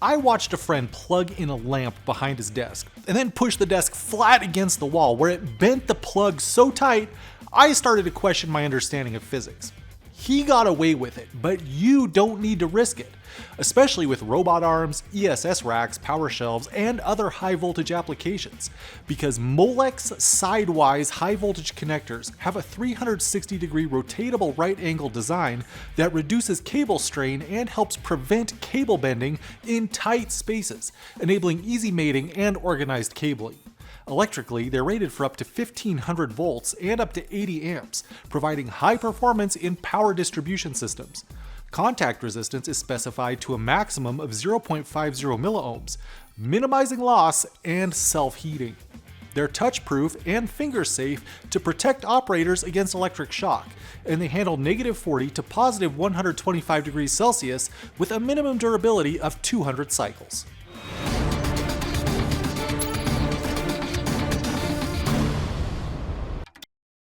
I watched a friend plug in a lamp behind his desk and then push the desk flat against the wall where it bent the plug so tight I started to question my understanding of physics. He got away with it, but you don't need to risk it, especially with robot arms, ESS racks, power shelves, and other high voltage applications, because Molex SideWize High-Voltage Connectors have a 360-degree rotatable right-angle design that reduces cable strain and helps prevent cable bending in tight spaces, enabling easy mating and organized cabling. Electrically, they're rated for up to 1500 volts and up to 80 amps, providing high performance in power distribution systems. Contact resistance is specified to a maximum of 0.50 milliohms, minimizing loss and self-heating. They're touch-proof and finger-safe to protect operators against electric shock, and they handle -40 to +125 degrees Celsius with a minimum durability of 200 cycles.